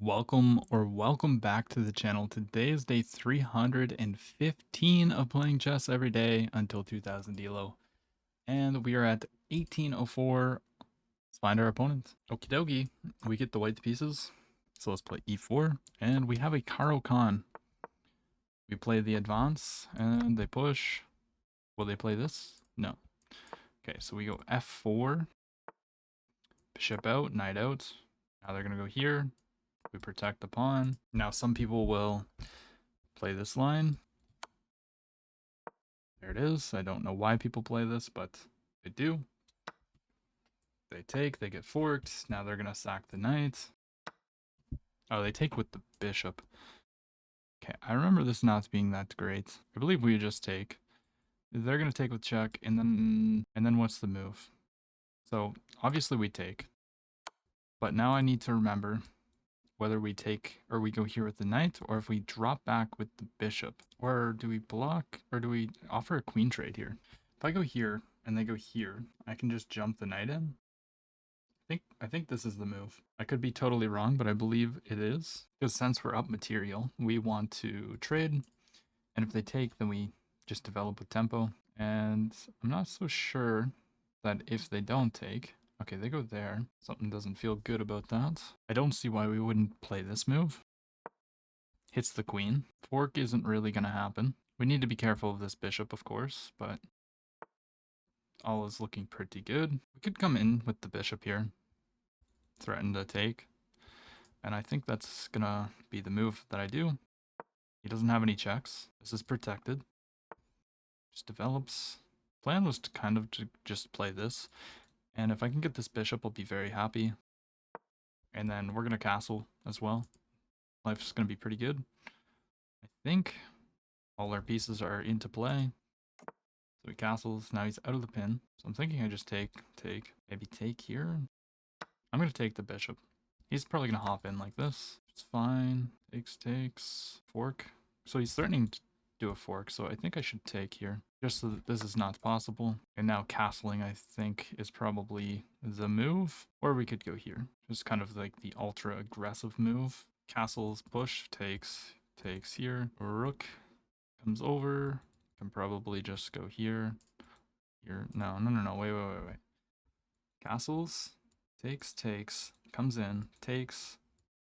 Welcome back to the channel. Today is day 315 of playing chess every day until 2000 Elo. And we are at 1804. Let's find our opponent. Okie dokie. We get the white pieces. So let's play e4. And we have a Caro-Kann. We play the advance and they push. Will they play this? No. Okay, so we go f4. Bishop out, knight out. Now they're going to go here. We protect the pawn. Now some people will play this line. There it is. I don't know why people play this, but they do. They take, they get forked. Now they're going to sack the knight. Oh, they take with the bishop. Okay, I remember this not being that great. I believe we just take. They're going to take with check, and then what's the move? So obviously we take. But now I need to remember whether we take or we go here with the knight, or if we drop back with the bishop. Or do we block, or do we offer a queen trade here? If I go here and they go here, I can just jump the knight in. I think this is the move. I could be totally wrong, but I believe it is. Because since we're up material, we want to trade. And if they take, then we just develop with tempo. And I'm not so sure that if they don't take, okay, they go there. Something doesn't feel good about that. I don't see why we wouldn't play this move. Hits the queen. Fork isn't really going to happen. We need to be careful of this bishop, of course, but all is looking pretty good. We could come in with the bishop here. Threaten to take. And I think that's going to be the move that I do. He doesn't have any checks. This is protected. Just develops. Plan was to kind of just play this. And if I can get this bishop, I'll be very happy. And then we're going to castle as well. Life's going to be pretty good. I think all our pieces are into play. So he castles. Now he's out of the pin. So I'm thinking I just take. Maybe take here. I'm going to take the bishop. He's probably going to hop in like this. It's fine. Takes. Fork. So he's threatening to do a fork. So I think I should take here. Just so that this is not possible. And now castling, I think, is probably the move. Or we could go here. Just kind of like the ultra aggressive move. Castles, push, takes here. Rook comes over. Can probably just go here. Here. No. Wait. Castles, takes, comes in, takes.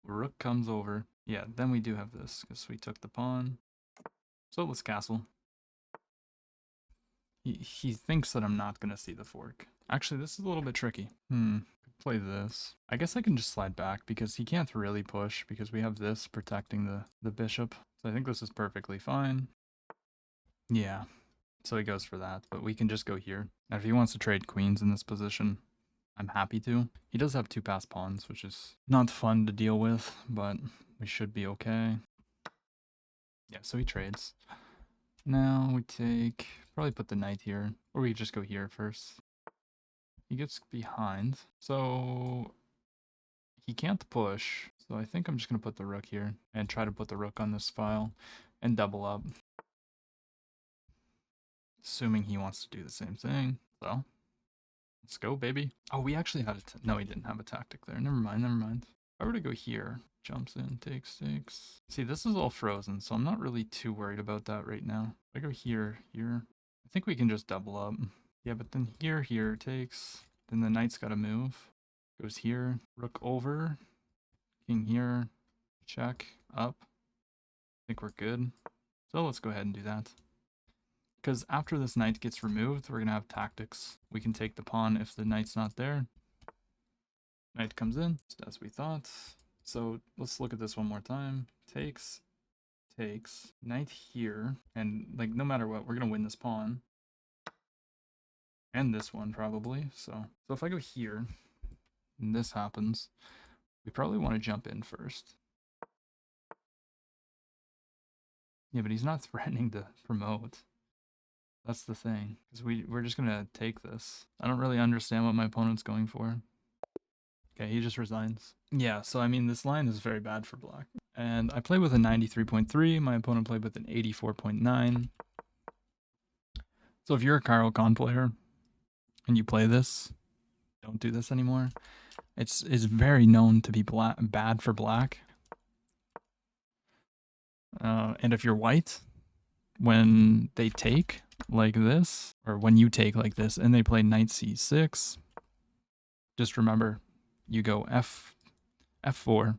Rook comes over. Yeah, then we do have this, because we took the pawn. So let's castle. He thinks that I'm not going to see the fork. Actually, this is a little bit tricky. Play this. I guess I can just slide back because he can't really push because we have this protecting the bishop. So I think this is perfectly fine. Yeah, so he goes for that, but we can just go here. Now if he wants to trade queens in this position, I'm happy to. He does have two passed pawns, which is not fun to deal with, but we should be okay. Yeah, so he trades. Now we take, probably put the knight here, or we just go here first. He gets behind, so he can't push. So I think I'm just going to put the rook here and try to put the rook on this file and double up. Assuming he wants to do the same thing. So let's go, baby. Oh, we actually had a... No, he didn't have a tactic there. Never mind. If I were to go here, jumps in, takes. See, this is all frozen, so I'm not really too worried about that right now. If I go here, I think we can just double up. Yeah, but then here, takes. Then the knight's got to move. Goes here, rook over. King here, check, up. I think we're good. So let's go ahead and do that. Because after this knight gets removed, we're going to have tactics. We can take the pawn if the knight's not there. Knight comes in, just as we thought. So let's look at this one more time. Takes. Knight here. And like no matter what, we're going to win this pawn. And this one probably. So if I go here, and this happens, we probably want to jump in first. Yeah, but he's not threatening to promote. That's the thing, because we're just gonna take this. I don't really understand what my opponent's going for. Okay, he just resigns. Yeah, so I mean, this line is very bad for black. And I play with a 93.3, my opponent played with an 84.9. So if you're a Caro-Kann player, and you play this, don't do this anymore. It's very known to be bad for black. And if you're white, when they take like this, or when you take like this, and they play knight c6, just remember, you go f4,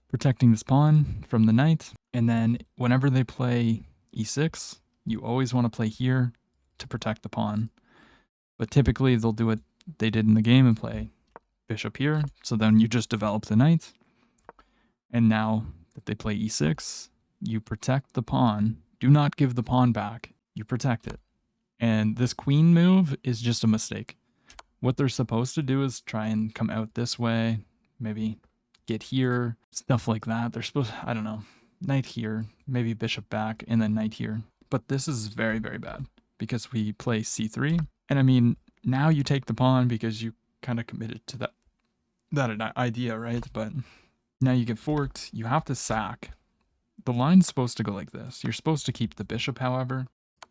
protecting this pawn from the knight, and then whenever they play e6, you always want to play here to protect the pawn. But typically they'll do what they did in the game and play bishop here, so then you just develop the knight. And now that they play e6, you protect the pawn. Do not give the pawn back. You protect it. And this queen move is just a mistake. What they're supposed to do is try and come out this way, maybe get here, stuff like that. They're supposed, I don't know, knight here, maybe bishop back, and then knight here. But this is very, very bad because we play c3. And I mean, now you take the pawn because you kind of committed to that idea, right? But now you get forked. You have to sack. The line's supposed to go like this. You're supposed to keep the bishop, however.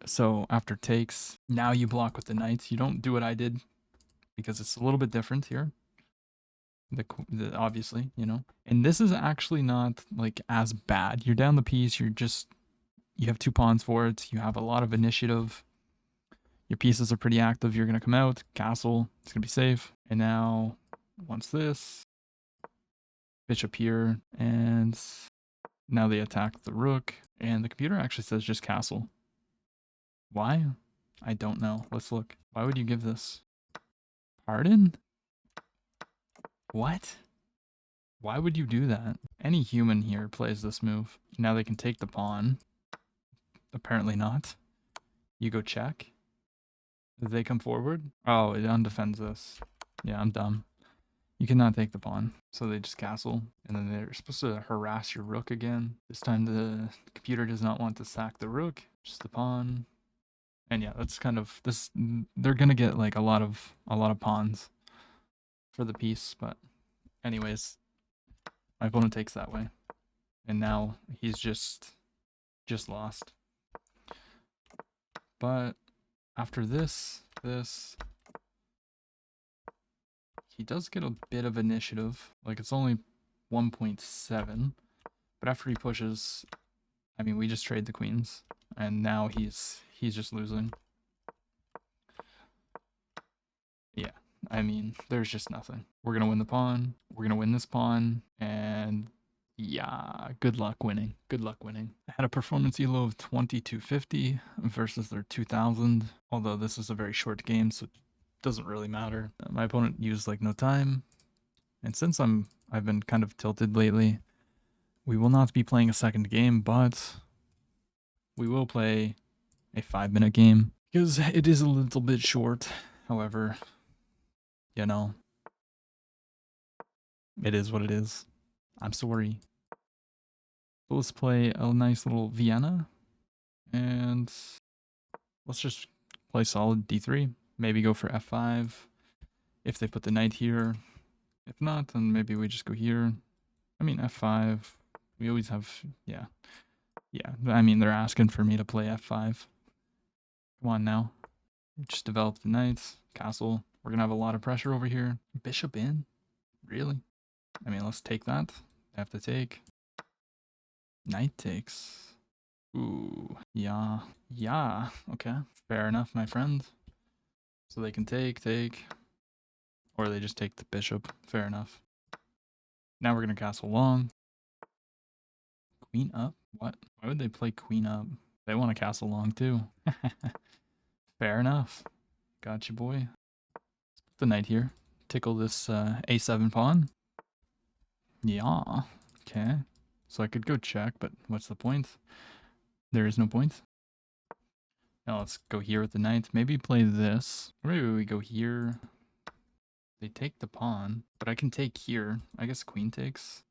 So after takes, now you block with the knight. You don't do what I did because it's a little bit different here. The obviously, you know. And this is actually not like as bad. You're down the piece. You have 2 pawns for it. You have a lot of initiative. Your pieces are pretty active. You're going to come out, castle. It's going to be safe. And now, once this, bishop here, and now they attack the rook. And the computer actually says just castle. Why? I don't know. Let's look. Why would you give this? Pardon? What? Why would you do that? Any human here plays this move. Now they can take the pawn. Apparently not. You go check. They come forward. Oh, it undefends this. Yeah, I'm dumb. You cannot take the pawn. So they just castle. And then they're supposed to harass your rook again. This time the computer does not want to sack the rook. Just the pawn. And yeah, that's kind of this. They're gonna get like a lot of pawns for the piece. But anyways, my opponent takes that way. And now he's just lost. But after this, he does get a bit of initiative. Like it's only 1.7. But after he pushes, I mean, we just trade the queens. And now he's just losing. Yeah, I mean, there's just nothing. We're going to win the pawn. We're going to win this pawn. And yeah, good luck winning. Good luck winning. I had a performance elo of 2250 versus their 2000. Although this is a very short game, so it doesn't really matter. My opponent used like no time. And since I've been kind of tilted lately, we will not be playing a second game, but we will play a 5-minute game because it is a little bit short. However, you know, it is what it is. I'm sorry. So let's play a nice little Vienna, and let's just play solid d3. Maybe go for f5 if they put the knight here. If not, then maybe we just go here. I mean, f5. We always have, yeah. I mean, they're asking for me to play f5. Come on now. Just develop the knights. Castle. We're going to have a lot of pressure over here. Bishop in? Really? I mean, let's take that. I have to take. Knight takes. Ooh. Yeah. Okay. Fair enough, my friend. So they can take. Or they just take the bishop. Fair enough. Now we're going to castle long. Queen up? What? Why would they play queen up? They want to castle long too. Fair enough. Gotcha, boy. Let's put the knight here. Tickle this a7 pawn. Yeah. Okay. So I could go check, but what's the point? There is no point. Now let's go here with the knight. Maybe play this. Or maybe we go here. They take the pawn, but I can take here. I guess queen takes.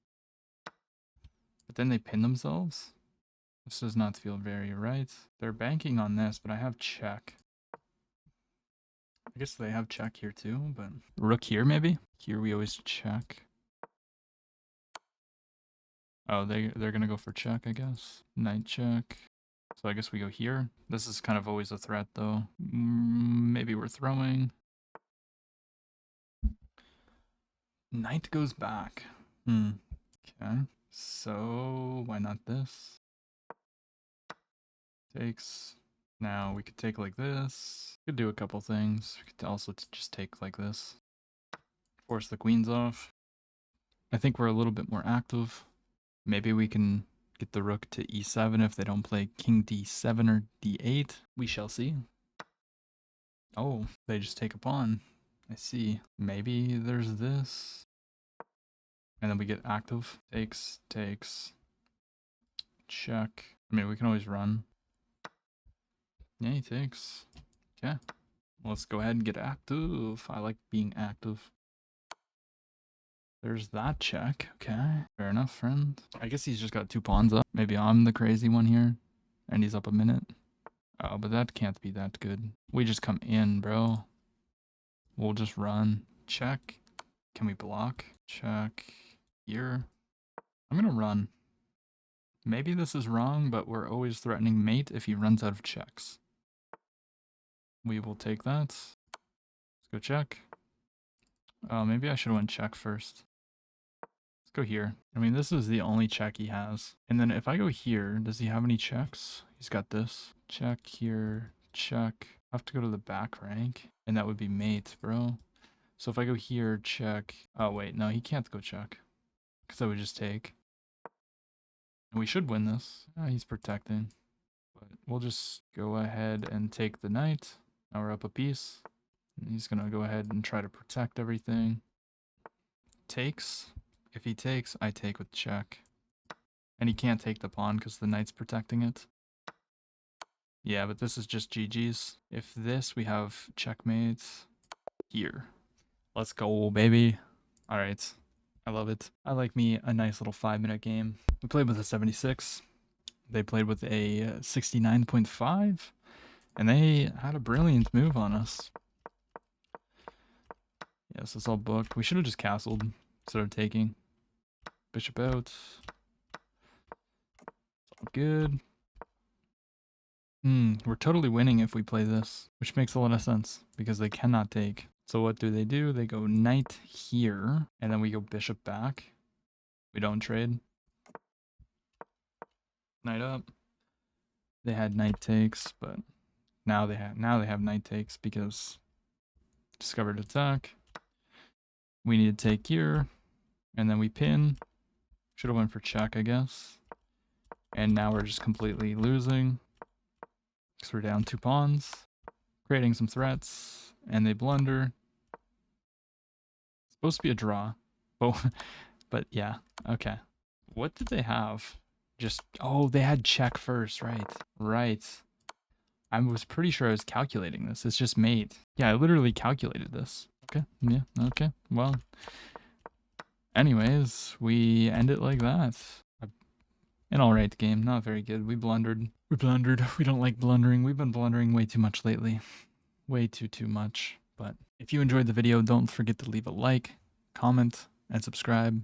But then they pin themselves. This does not feel very right. They're banking on this, but I have check. I guess they have check here too, but rook here maybe? Here we always check. Oh, they're gonna go for check, I guess. Knight check. So I guess we go here. This is kind of always a threat though. Maybe we're throwing. Knight goes back. Okay. So why not this? Takes. Now we could take like this. Could do a couple things. We could also just take like this. Force the queens off. I think we're a little bit more active. Maybe we can get the rook to e7 if they don't play king d7 or d8. We shall see. Oh, they just take a pawn. I see. Maybe there's this. And then we get active. Takes, takes. Check. I mean, we can always run. Yeah, he takes. Okay. Let's go ahead and get active. I like being active. There's that check. Okay. Fair enough, friend. I guess he's just got 2 pawns up. Maybe I'm the crazy one here. And he's up a minute. Oh, but that can't be that good. We just come in, bro. We'll just run. Check. Can we block? Check. Here. I'm gonna run. Maybe this is wrong, but we're always threatening mate if he runs out of checks. We will take that. Let's go check. Oh, maybe I should have went check first. Let's go here. I mean, this is the only check he has. And then if I go here, does he have any checks? He's got this. Check here. Check. I have to go to the back rank. And that would be mate, bro. So if I go here, check. Oh, wait. No, he can't go check. Because I would just take. And we should win this. He's protecting. But we'll just go ahead and take the knight. Now we're up a piece. And he's going to go ahead and try to protect everything. Takes. If he takes, I take with check. And he can't take the pawn because the knight's protecting it. Yeah, but this is just GG's. If this, we have checkmate here. Let's go, baby. All right. I love it. I like me a nice little 5-minute game. We played with a 76. They played with a 69.5. And they had a brilliant move on us. Yes, it's all booked. We should have just castled instead of taking. Bishop out. It's all good. We're totally winning if we play this, which makes a lot of sense because they cannot take. So what do? They go knight here, and then we go bishop back. We don't trade. Knight up. They had knight takes, but now they have knight takes because discovered attack. We need to take here, and then we pin. Should have went for check, I guess. And now we're just completely losing. Because we're down 2 pawns. Creating some threats. And they blunder. It's supposed to be a draw. But yeah, okay. What did they have? Just, oh, they had check first, right. Right. I was pretty sure I was calculating this. It's just mate. Yeah, I literally calculated this. Okay, yeah, okay. Well, anyways, we end it like that. An alright game, not very good. We blundered. We blundered. We don't like blundering. We've been blundering way too much lately. Way too much. But if you enjoyed the video, don't forget to leave a like, comment, and subscribe.